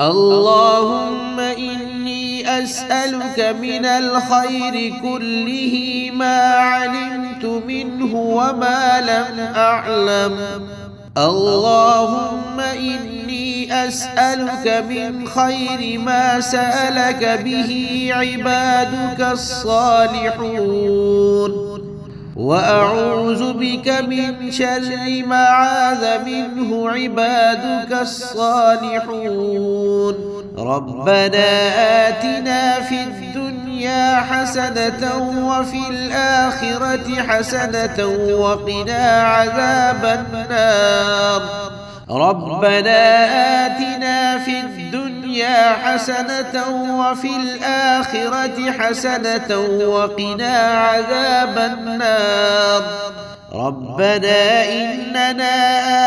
اللهم إني أسألك من الخير كله ما علمت منه وما لم أعلم. اللهم إني أسألك من خير ما سألك به عبادك الصالحون، وأعوذ بك من شر ما عاذ منه عبادك الصالحون. ربنا آتنا في الدنيا حسنة وفي الآخرة حسنة وقنا عذاب النار. ربنا آتنا في الدنيا حسنة وفي الآخرة حسنة وقنا عذاب النار. ربنا إننا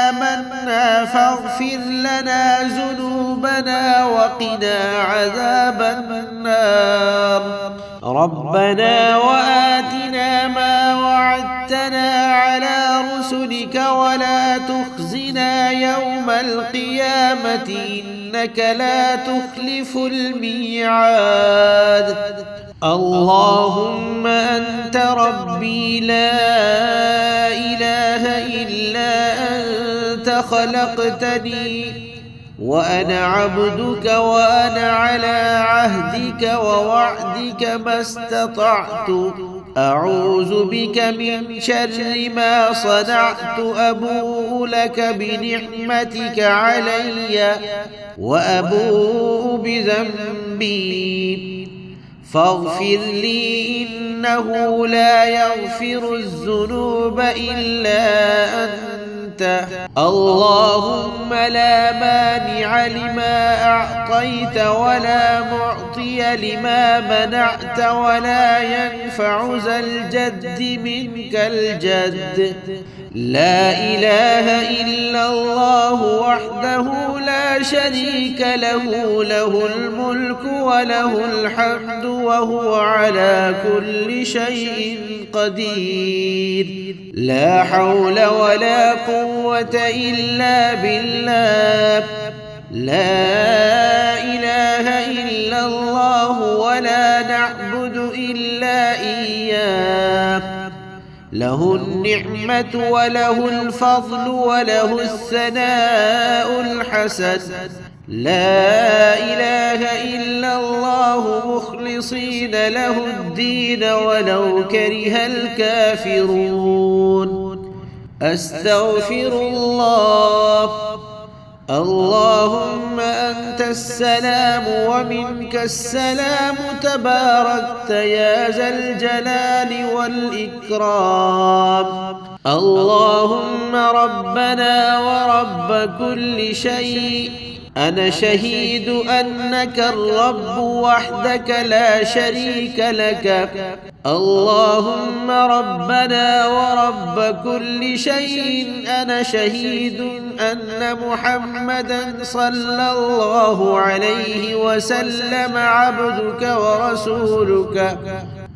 آمنا فاغفر لنا ذنوبنا وقنا عذاب النار. ربنا وآتنا ما وعدتنا على رسلك ولا تخزنا يوم القيامة إنك لا تخلف الميعاد. اللهم أنت ربي لا إله إلا أنت خلقتني وأنا عبدك وأنا على عهدك ووعدك ما استطعت. أعوذ بك من شر ما صنعت. أبوء لك بنعمتك علي وأبوء بذنبي فاغفر لي إنه لا يغفر الذنوب إلا أنت. اللهم لا مانع لما أعطيت ولا معطي لما منعت ولا ينفع ذا الجد منك الجد. لا إله إلا الله وحده لا شريك له، له الملك وله الحمد وهو على كل شيء قدير. لا حول ولا قوة إلا بالله. لا إله إلا الله ولا نعبد إلا إياه. له النعمة وله الفضل وله الثناء الحسن. لا إله إلا الله مخلصين له الدين ولو كره الكافرون. أستغفر الله. اللهم أنت السلام ومنك السلام تباركت يا ذا الجلال والإكرام. اللهم ربنا ورب كل شيء أنا شهيد أنك الرب وحدك لا شريك لك. اللهم ربنا ورب كل شيء أنا شهيد أن محمدا صلى الله عليه وسلم عبدك ورسولك.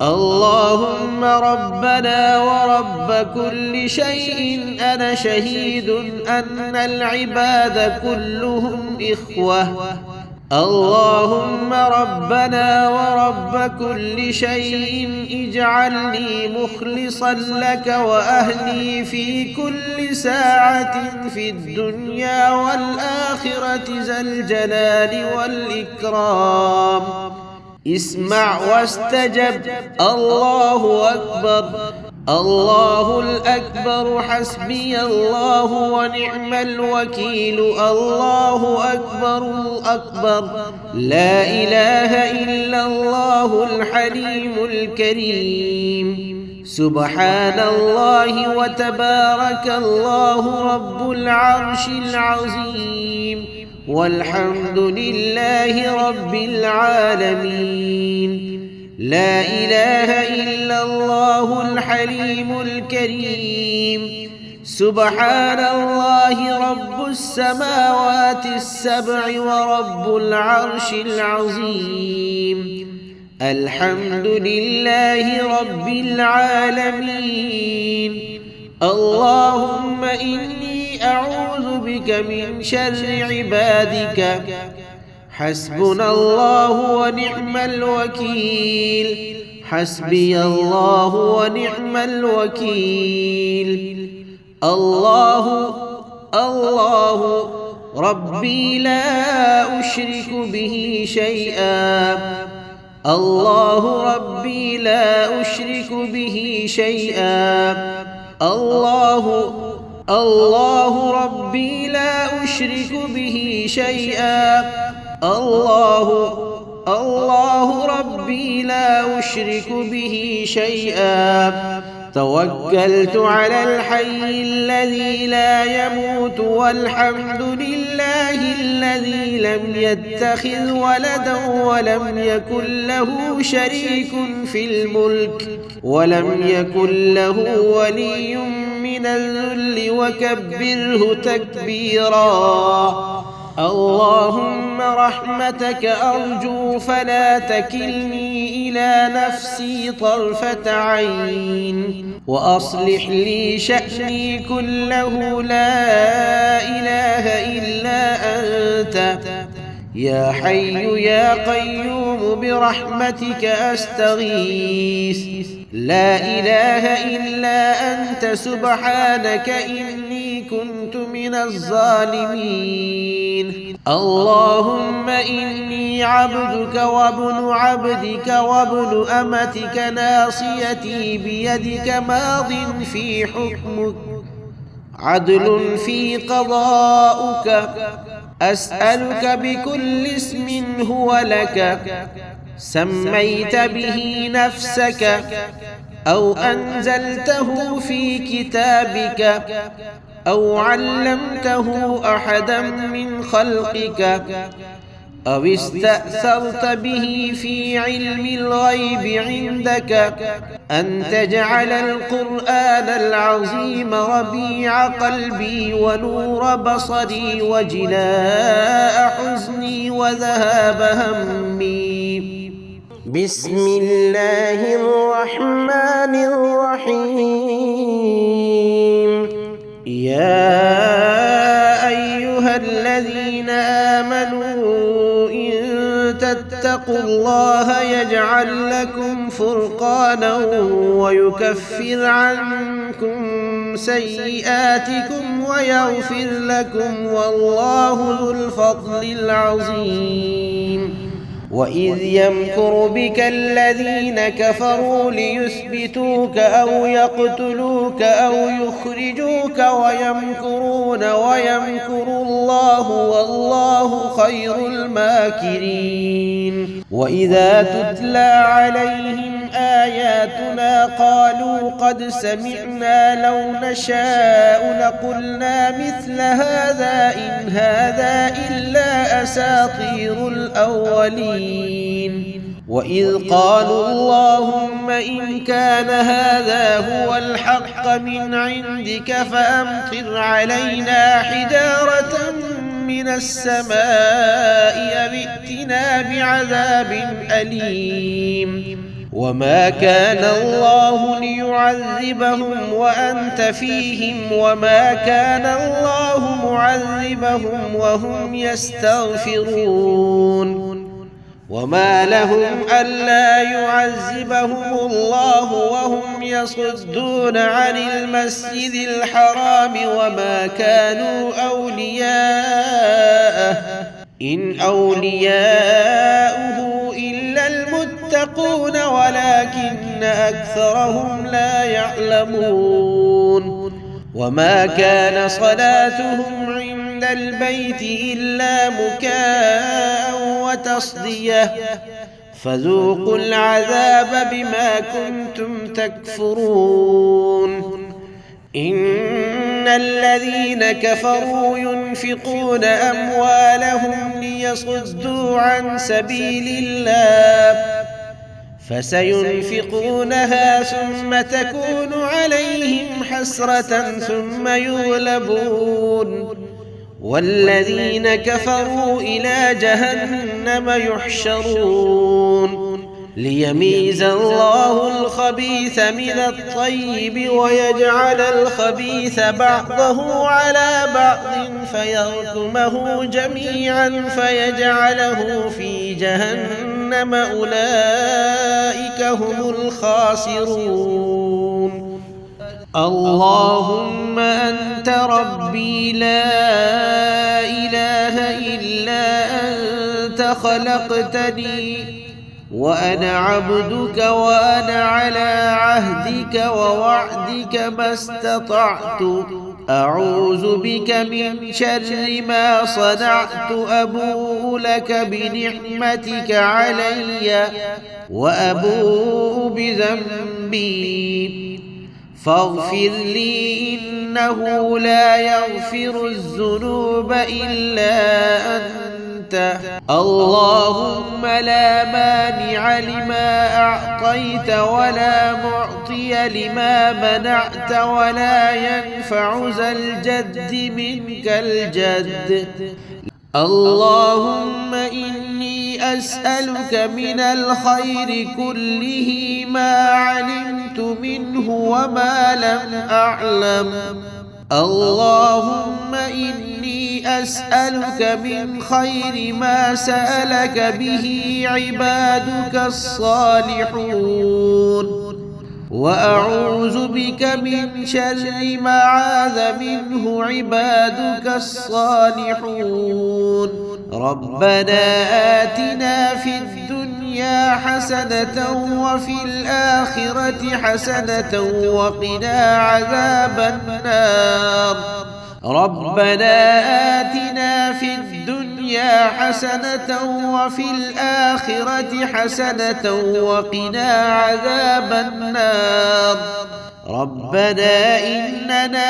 اللهم ربنا ورب كل شيء أنا شهيد أن العباد كلهم إخوة. اللهم ربنا ورب كل شيء اجعلني مخلصا لك وأهلي في كل ساعة في الدنيا والآخرة ذا الجلال والإكرام. اسمع واستجب. الله أكبر. الله الأكبر. حسبي الله ونعم الوكيل. الله أكبر أكبر. لا إله إلا الله الحليم الكريم. سبحان الله وتبارك الله رب العرش العظيم. والحمد لله رب العالمين. لا إله إلا الله الحليم الكريم. سبحان الله رب السماوات السبع ورب العرش العظيم. الحمد لله رب العالمين. اللهم إني أعوذ بك من شر عبادك. حسبنا الله ونعم الوكيل حسبي الله ونعم الوكيل الله الله ربي لا أشرك به شيئا الله ربي لا أشرك به شيئا الله الله ربي لا أشرك به شيئا الله الله ربي لا أشرك به شيئا توكلت على الحي الذي لا يموت والحمد لله الذي لم يتخذ ولدا ولم يكن له شريك في الملك ولم يكن له ولي من الذل وكبره تكبيرا اللهم رحمتك أرجو فلا تكلني إلى نفسي طرفة عين وأصلح لي شأني كله لا إله إلا أنت يا حي يا قيوم برحمتك أستغيث لا إله إلا أنت سبحانك إني كنت من الظالمين اللهم إني عبدك وابن عبدك وابن أمتك ناصيتي بيدك ماض في حكمك عدل في قضاؤك أسألك بكل اسم هو لك سميت به نفسك أو أنزلته في كتابك أو علمته أحدا من خلقك أو استأثرت به في علم الغيب عندك أن تجعل القرآن العظيم ربيع قلبي ونور بصري وجلاء حزني وذهاب همي بسم الله الرحمن الرحيم يا أيها الذين آمنوا إن تتقوا الله يجعل لكم فرقانا ويكفر عنكم سيئاتكم ويغفر لكم والله ذو الفضل العظيم وإذ يمكر بك الذين كفروا ليثبتوك أو يقتلوك أو يخرجوك ويمكرون ويمكر الله والله خير الماكرين وإذا تتلى عليهم آياتنا قالوا قد سمعنا لو نشاء لقلنا مثل هذا إن هذا إلا أساطير الأولين وإذ قالوا اللهم إن كان هذا هو الحق من عندك فأمطر علينا حجارة من السماء أو ائتنا بعذاب أليم وما كان الله ليعذبهم وأنت فيهم وما كان الله معذبهم وهم يستغفرون وما لهم ألا يعذبهم الله وهم يصدون عن المسجد الحرام وما كانوا أولياءه إن أولياؤه إلا المتقون ولكن أكثرهم لا يعلمون وما كان صلاتهم عند البيت إلا مكاء وتصدية فذوقوا العذاب بما كنتم تكفرون إن الذين كفروا ينفقون أموالهم ليصدوا عن سبيل الله فسينفقونها ثم تكون عليهم حسرة ثم يغلبون والذين كفروا إلى جهنم يحشرون ليميز الله الخبيث من الطيب ويجعل الخبيث بعضه على بعض فيركمه جميعا فيجعله في جهنم أولئك هم الخاسرون. اللهم أنت ربي لا إله إلا أنت خلقتني وأنا عبدك وأنا على عهدك ووعدك ما استطعت أعوذ بك من شر ما صنعت أبوء لك بنعمتك علي وأبوء بذنبي فاغفر لي إنه لا يغفر الذنوب إلا أنت. اللهم لا مانع لما أعطيت ولا معطي لما منعت ولا ينفع ذا الجد منك الجد. اللهم إني أسألك من الخير كله ما علمت منه وما لم أعلم. اللهم إني أسألك من خير ما سألك به عبادك الصالحون وأعوذ بك من شر ما عاذ منه عبادك الصالحون. ربنا آتنا في الدنيا حسنة وفي الآخرة حسنة وقنا عذاب النار. ربنا آتنا في الدنيا حسنة وفي الآخرة حسنة وقنا عذاب النار. ربنا إننا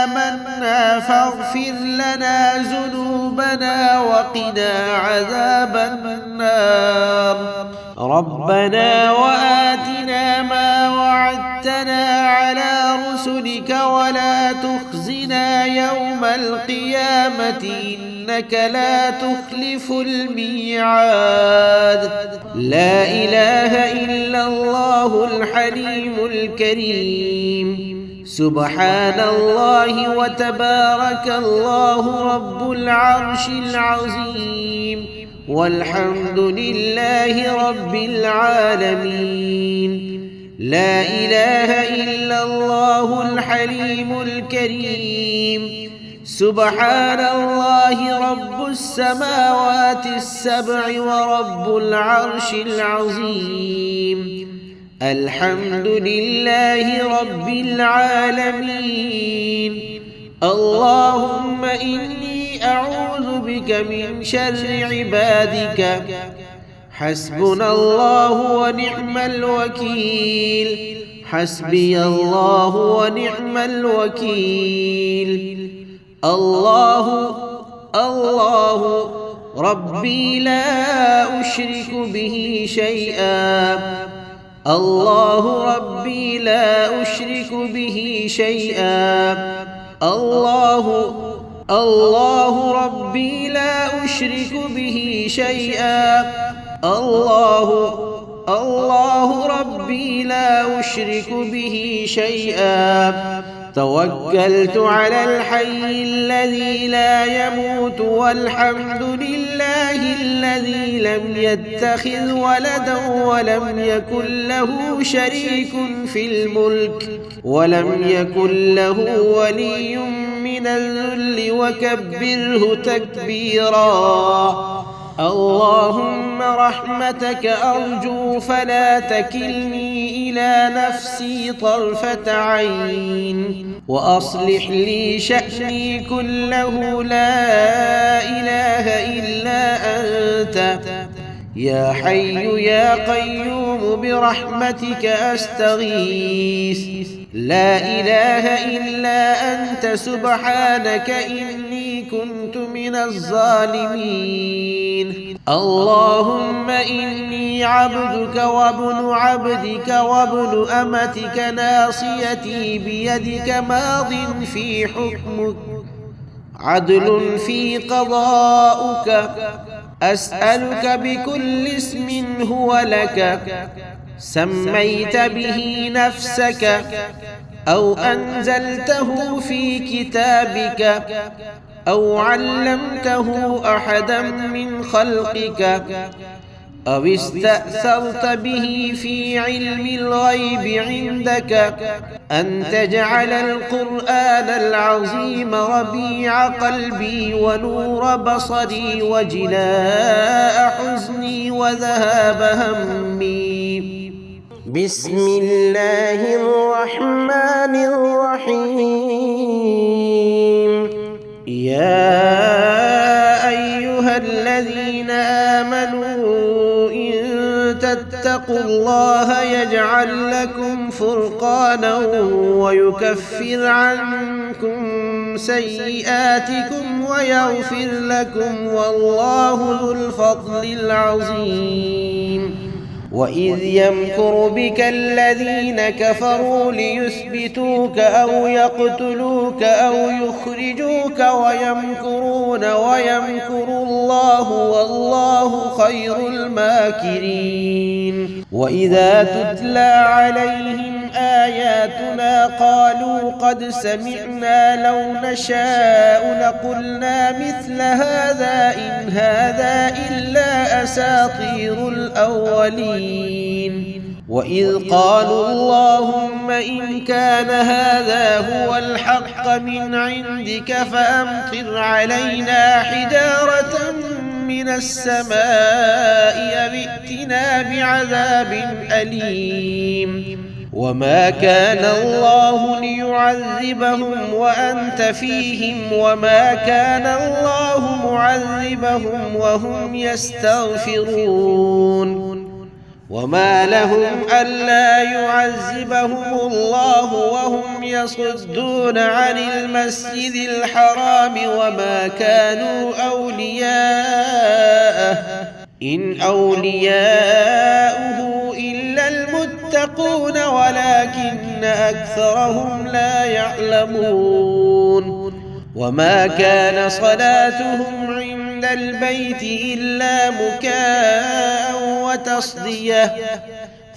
آمنا فاغفر لنا ذنوبنا وقنا عذاب النار. ربنا وآتنا ما وعدتنا على رسلك ولا تخزنا يوم القيامة إنك لا تخلف الميعاد. لا إله إلا الله الحليم الكريم. سبحان الله وتبارك الله رب العرش العظيم والحمد لله رب العالمين. لا إله إلا الله الحليم الكريم. سبحان الله رب السماوات السبع ورب العرش العظيم. الحمد لله رب العالمين. اللهم إني أعوذ بك من شر عبادك حسبنا الله ونعم الوكيل. حسبي الله ونعم الوكيل. الله ربي لا أشرك به شيئا. الله ربي لا أشرك به شيئا. الله ربي لا أشرك به شيئا. الله ربي لا أشرك به شيئا. توكلت على الحي الذي لا يموت والحمد لله الذي لم يتخذ ولدا ولم يكن له شريك في الملك ولم يكن له ولي من الذل وكبره تكبيرا. اللهم رحمتك أرجو فلا تكلني إلى نفسي طرفة عين وأصلح لي شأني كله لا إله إلا أنت. يا حي يا قيوم برحمتك أستغيث. لا إله إلا أنت سبحانك إني كنت من الظالمين. اللهم إني عبدك وابن عبدك وابن أمتك ناصيتي بيدك ماض في حكمك عدل في قضاؤك. أسألك بكل اسم هو لك سميت به نفسك أو أنزلته في كتابك أو علمته أحدا من خلقك أو استأثرت به في علم الغيب عندك أن تجعل القرآن العظيم ربيع قلبي ونور بصري وجلاء حزني وذهاب همي. بسم الله الرحمن الرحيم. يا أيها الذين آمنوا إن تتقوا الله يجعل لكم فرقانا ويكفر عنكم سيئاتكم ويغفر لكم والله ذو الفضل العظيم. وإذ يمكر بك الذين كفروا ليثبتوك أو يقتلوك أو يخرجوك ويمكرون ويمكر الله والله خير الماكرين. وإذا تتلى عليهم آياتنا قالوا قد سمعنا لو نشاء لقلنا مثل هذا إن هذا إلا أساطير الأولين. وإذ قالوا اللهم إن كان هذا هو الحق من عندك فأمطر علينا حجارة من السماء أو ائتنا بعذاب أليم. وما كان الله ليعذبهم وأنت فيهم وما كان الله معذبهم وهم يستغفرون. وما لهم ألا يعذبهم الله وهم يصدون عن المسجد الحرام وما كانوا أولياءه إن أولياؤه إلا المتقون ولكن أكثرهم لا يعلمون. وما كان صلاتهم عند البيت إلا مكاء وتصدية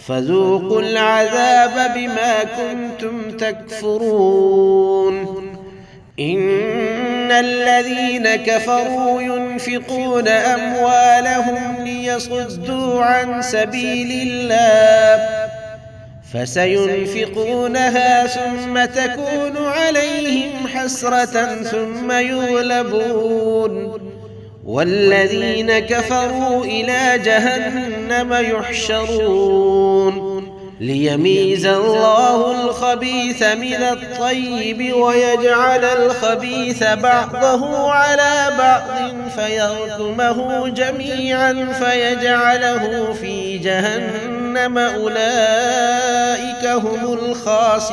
فذوقوا العذاب بما كنتم تكفرون. إن الذين كفروا ينفقون أموالهم ليصدوا عن سبيل الله فسينفقونها ثم تكون عليهم حسرة ثم يغلبون والذين كفروا إلى جهنم يحشرون ليميز الله الخبيث من الطيب ويجعل الخبيث بعضه على بعض فيركمه جميعا فيجعله في جهنم أولئك هم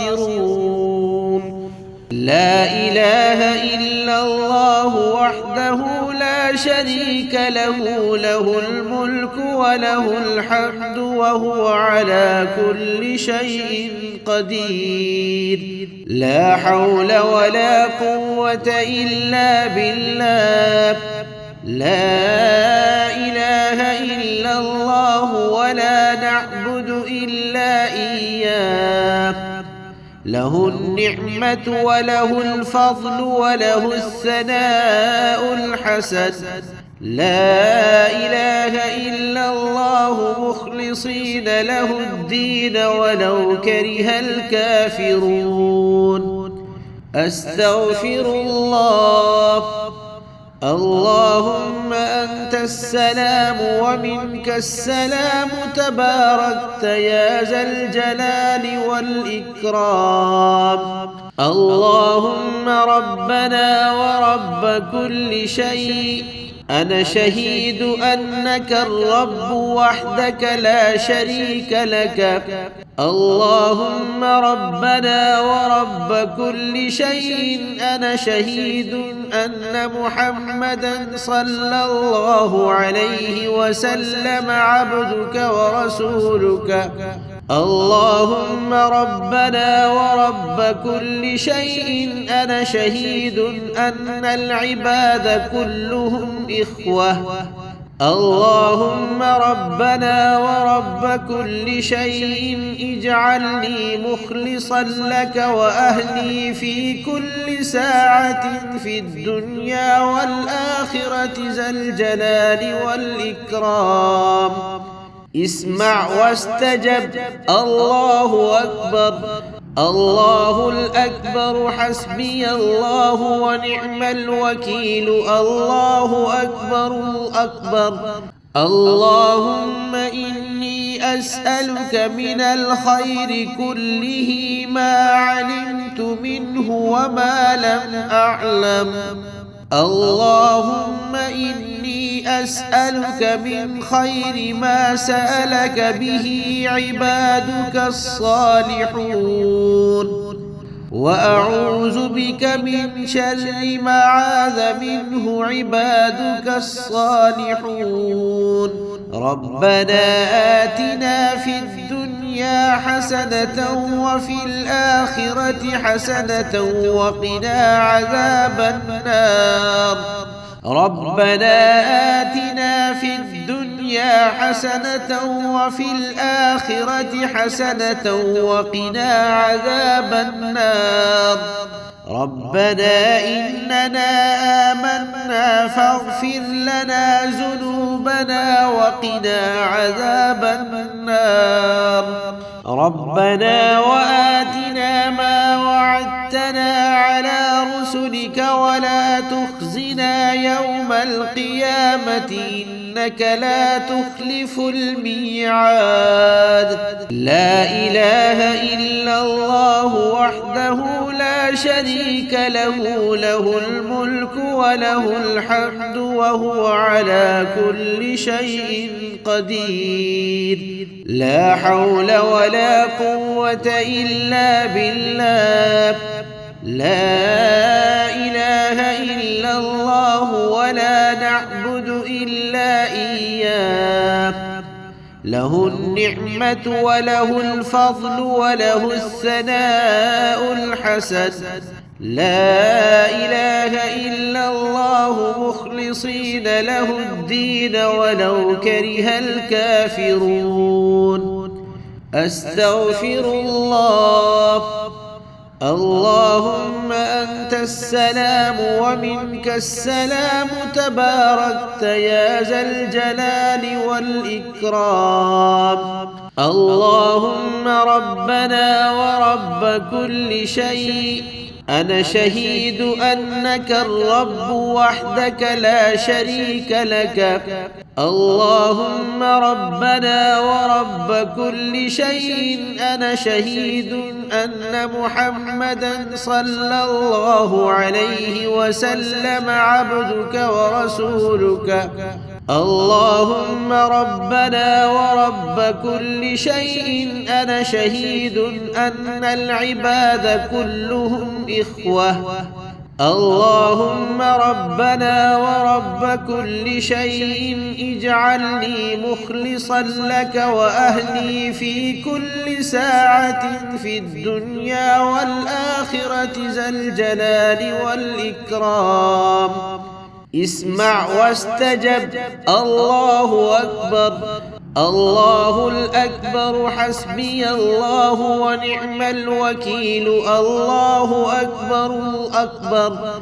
الخاسرون. لا إله إلا الله وحده لا شريك له له الملك وله الحمد وهو على كل شيء قدير. لا حول ولا قوة إلا بالله. لا إله إلا الله ولا نعبد إلا إياه. له النعمة وله الفضل وله الثناء الحسن. لا إله إلا الله مخلصين له الدين ولو كره الكافرون. أستغفر الله. اللهم أنت السلام ومنك السلام تباركت يا ذا الجلال والإكرام. اللهم ربنا ورب كل شيء أنا شهيد أنك الرب وحدك لا شريك لك. اللهم ربنا ورب كل شيء أنا شهيد أن محمدا صلى الله عليه وسلم عبدك ورسولك. اللهم ربنا ورب كل شيء أنا شهيد أن العباد كلهم إخوة اللهم ربنا ورب كل شيء اجعلني مخلصا لك وأهلي في كل ساعة في الدنيا والآخرة ذا الجلال والإكرام. اسمع واستجب. الله أكبر. الله الأكبر. حسبي الله ونعم الوكيل. الله أكبر أكبر. اللهم إني أسألك من الخير كله ما علمت منه وما لم أعلم. اللهم إني أسألك من خير ما سألك به عبادك الصالحون، وأعوذ بك من شر ما عاذ منه عبادك الصالحون. ربنا آتنا في الدنيا حسنة وفي الآخرة حسنة وقنا عذاب النار. ربنا آتنا في الدنيا حسنة وفي الآخرة حسنة وقنا عذاب النار. ربنا إننا آمنا فاغفر لنا ذنوبنا وقنا عذاب النار. ربنا وآتنا ما وعدتنا على رسلك ولا تخزنا يوم القيامة إنك لا تخلف الميعاد. لا إله إلا الله وحده لا شريك له، له الملك وله الحمد وهو على كل شيء قدير. لا حول ولا قوة إلا بالله. لا إله إلا الله ولا نعبد إلا إياه. له النعمة وله الفضل وله الثناء الحسن. لا إله إلا الله مخلصين له الدين ولو كره الكافرون. أستغفر الله. اللهم أنت السلام ومنك السلام تباركت يا ذا الجلال والإكرام. اللهم ربنا ورب كل شيء أنا شهيد أنك الرب وحدك لا شريك لك. اللهم ربنا ورب كل شيء أنا شهيد أن محمدا صلى الله عليه وسلم عبدك ورسولك. اللهم ربنا ورب كل شيء أنا شهيد أن العباد كلهم إخوة. اللهم ربنا ورب كل شيء اجعلني مخلصا لك وأهلي في كل ساعة في الدنيا والآخرة ذا الجلال والإكرام. اسمع واستجب. الله أكبر. الله الأكبر. حسبي الله ونعم الوكيل. الله أكبر أكبر.